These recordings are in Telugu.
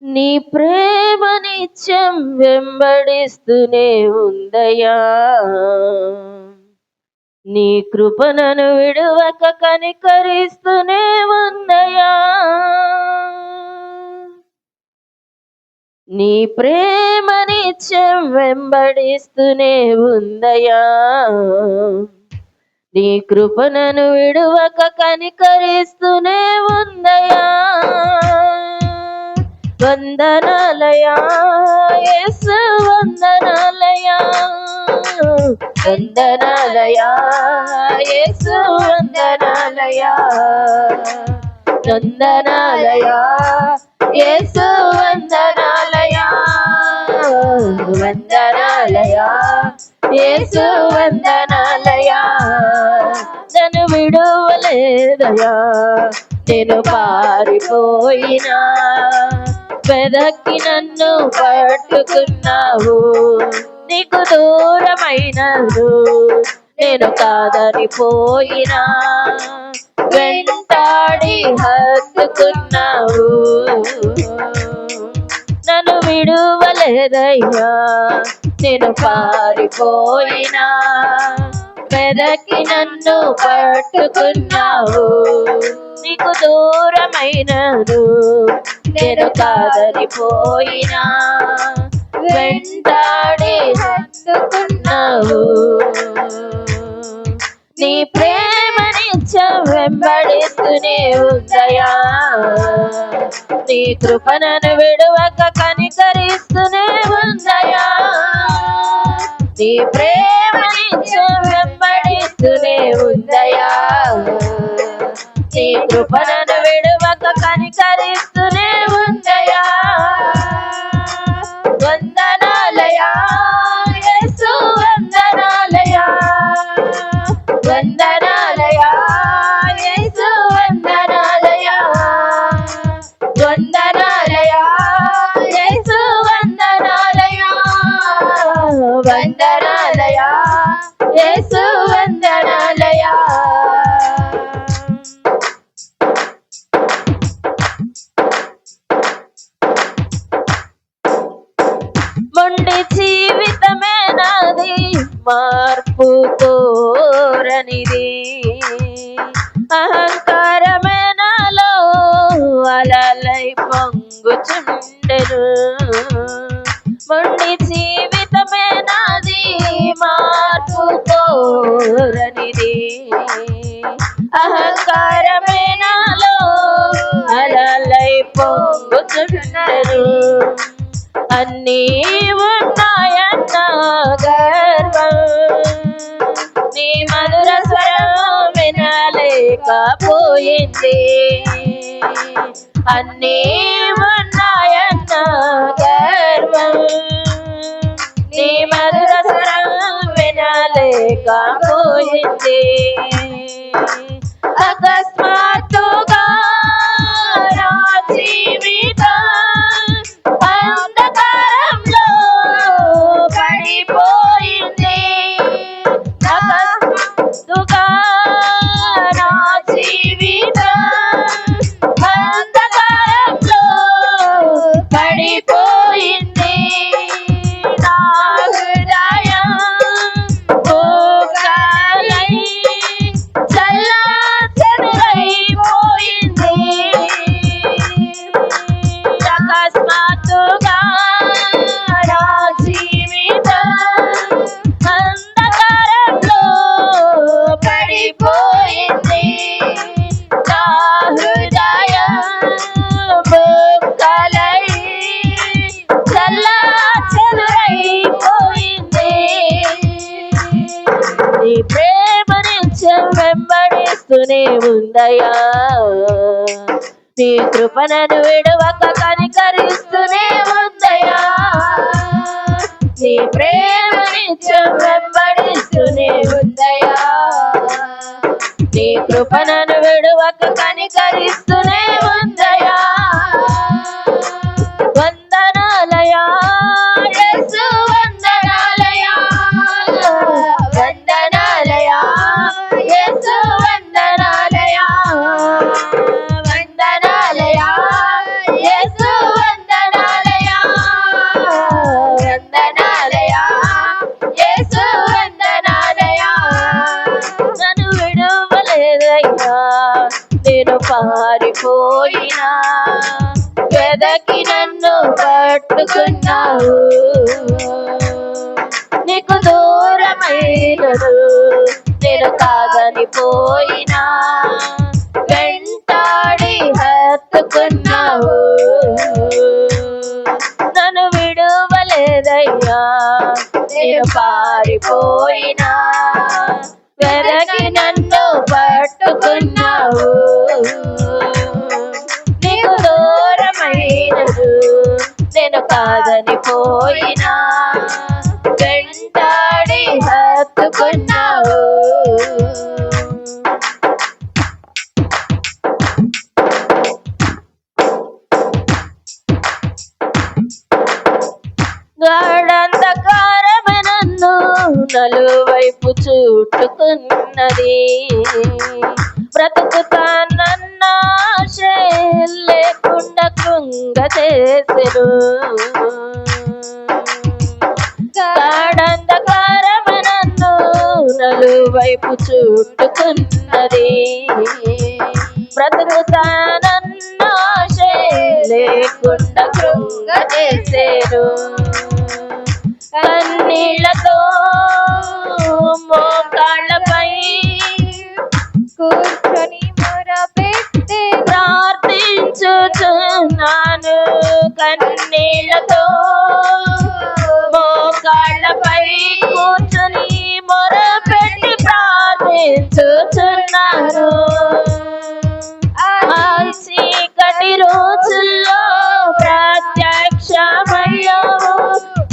నీ ప్రేమ నిత్యం వెంబడిస్తూనే ఉందయ్యా. నీ కృపణను విడువక కనికరిస్తూనే ఉందయ్యా. నీ ప్రేమ నిత్యం వెంబడిస్తూనే ఉందయ్యా. నీ కృపణను విడువక కనికరిస్తూనే ఉందయ్యా. వందనాలయా యేసు వందనాలయా. వందనాలయా యేసు వందనాలయా. వందనాలయా యేసు వందనాలయా. వందనాలయా యేసు వందనాలయా. నన్ను విడువలేదయా నేను పారిపోయినా, వెదక్కి నన్ను పట్టుకున్నావు. నీకు దూరమైనను నేను కాదని పోయినా, వెంటాడి హత్తుకున్నావు. నన్ను విడువలేదయ్యా నేను పారిపోయినా, వెదకి నన్ను పట్టుకున్నావు. నీకు దూరమైనను నేను కాదని పోయినా, వెంటాడి హత్తుకున్నావు. నీ ప్రేమ నిత్యం వెంబడిస్తూనే ఉందయ్యా. నీ కృపణను విడువక కనికరిస్తూనే ఉందయ్యా. నీ ప్రేమ నిత్యం వెంబడిస్తూనే ఉందయ్యా. నీ కృపణను విడువక కనికరిస్తూనే ఉందయ్యా. వందనాలయా యేసు వందనాలయా. వందనాలయా యేసు వందనాలయా. వందనాలయా యేసు వందనాలయా. వందనాలయా యేసు వందనాలయా. మొండి జీవితమే నాది మార్పు కోరనిది, అహంకారమే నాలో అలలై పొంగుచుండెను. మొండి జీవితమే నాది మార్పు కోరనిది, అహంకారమే నాలో అలలై పొంగుచుండెను. అన్నీ ఉన్నాయన్న గర్వం నీ మధుర స్వరం వినలేకపోయింది. అన్నీ ఉన్నాయన్న గర్వం నీ మధుర స్వరం వినలేకపోయింది. అకస్మాత్తుగా నా జీవితం అంధకారంలో పడిపోయింది. అకస్మాత్తుగా నా జీవితం అంధకారంలో పడిపోయింది. నా హృదయం ఓకాలై చల్లాచెదురైపోయింది. అకస్మాత్తుగా నా జీవితం అంధకారంలో పడిపోయింది. నా హృదయం బొక్కలై చల్లాచెదురైపోయింది. నీ ప్రేమ నిత్యం వెంబడిస్తూనే ఉందయ్యా. నీ కృపణను విడువక కనికరిస్తూనే ఉందయ్యా. నీ ప్రేమ నిత్యం వెంబడిస్తూనే ఉందయ్యా. నీ కృపణను విడువక కనికరిస్తూనే ఉందయ్యా. వందనాలయా యేసు వందనాలయా. వందనాలయా యేసు వందనాలయా. వందనాలయా యేసు వందనాలయా. వెదకి నన్ను పట్టుకున్నావు. నీకు దూరమైనను నేను కాదని పోయినా వెంటాడి హత్తుకున్నావు. నన్ను విడువలేదయ్యా నేను పారిపోయినా వెదకి నన్ను పట్టుకున్నావు. నీకు దూరమైనను నేను కాదని పోయినా వెంటాడి హత్తుకున్నావు. గాఢంధకారమే నన్ను నలువైపు చుట్టుకున్నది. బ్రతుకుతానన్న ఆశ లేకుండా కృంగచేసెను. గాఢంధకారమే నన్ను నలువైపు చుట్టుకున్నది. బ్రతుకుతానన్న ఆశ లేకుండా కృంగచేసెను. కన్నీళ్లతో మోకాళ్ళపై కూర్చొని మొరపెట్టి ప్రార్థించుచున్నాను. కన్నీళ్లతో మోకాళ్ళపై కూర్చొని మొరపెట్టి ప్రార్థించుచున్నాను. ఆ చీకటి రోజుల్లో ప్రత్యక్షమయ్యావు.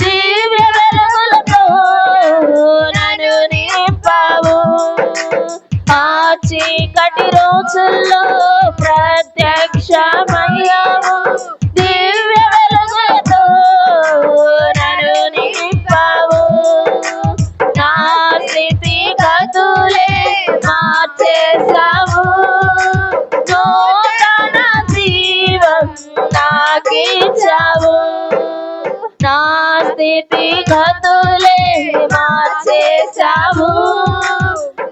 దివ్య వెలుగులతో నన్ను నింపావు. ఆ చీకటి రోజుల్లో ప్రత్యక్షమయ్యావు. దివ్య వెలుగులతో నన్ను నింపావు. నా స్థితి గతులే మార్చేశావు. నూతన జీవం నాకిచ్చావు. నా స్థితి గతులే మార్చేశావు.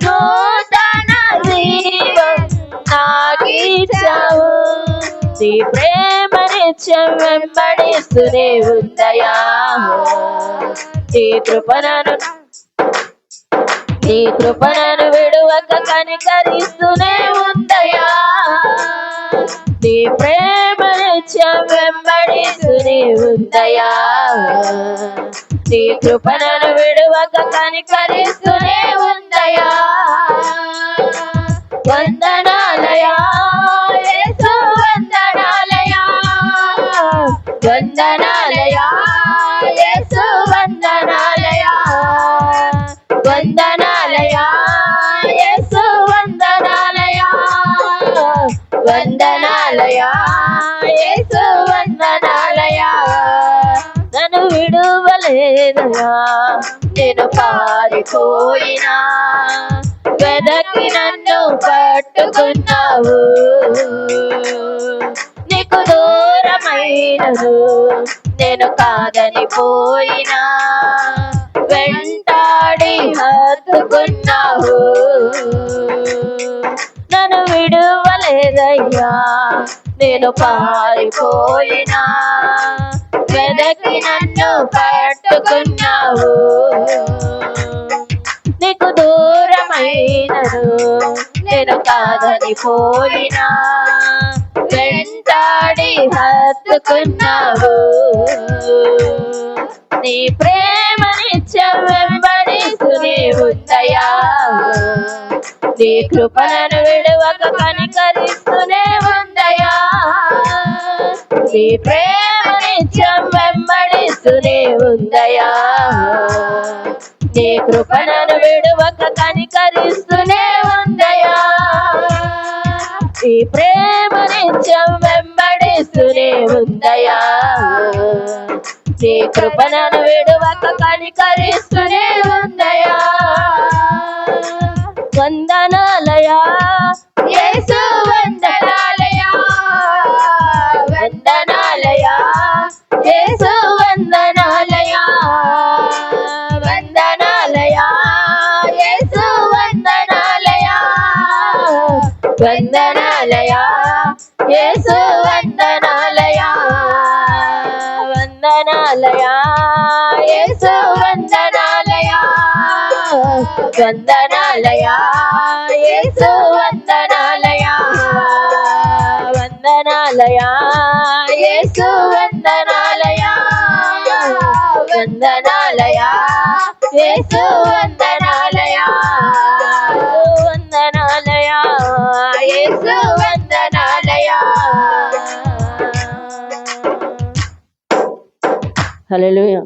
నూతన జీవం నాకిచ్చావు. నీ ప్రేమ నిత్యం వెంబడిస్తూనే ఉందయా. నీ కృపణను విడువక కనికరిస్తూనే ఉందయా. నీ ప్రేమ నిత్యం వెంబడిస్తూనే ఉందయా. నీ కృపణను విడువక కనికరిస్తూనే ఉందయా. వందనాలయా యేసు వందనాలయా. వందనాలయా యేసు వందనాలయా. వందనాలయా యేసు వందనాలయా. వందనాలయా యేసు వందనాలయా. నన్ను విడువలేదయా నేను పారిపోయినా వెదకి నన్ను పట్టుకున్నావు. నీకు దూరమైనను నేను కాదని పోయినా వెంటాడి హత్తుకున్నావు. నన్ను విడువలేదయ్యా నేను పారిపోయినా వెదకి నన్ను పట్టుకున్నావు. నీకు దూరమైనను నేను కాదని పోయినా వెంటాడి హత్తుకున్నావు. నీ ప్రేమ నిత్యం వెంబడిస్తూనే ఉందయా. నీ కృపణను విడువక కనికరిస్తూనే ఉందయా. నీ ప్రేమ నిత్యం వెంబడిస్తూనే ఉందయా. నీ కృపణను విడువక కనికరిస్తూనే ఉందయా. నీ ప్రేమ నిత్యం వెంబడిస్తూనే ఉందయా. నీ కృపణను విడువక కనికరిస్తూనే ఉందయా. వందనాలయా యేసు వందనాలయా. వందనాలయా యేసు వందనాలయా. వందనాలయా యేసు వందనాలయా. వందనాలయా యేసు వందనాలయా వందనాలయా యేసు వందనాలయా వందనాలయా యేసు వందనాలయా వందనాలయా యేసు వందనాలయా వందనాలయా యేసు వందనాలయా వందనాలయా యేసు వందనాలయా హల్లెలూయా.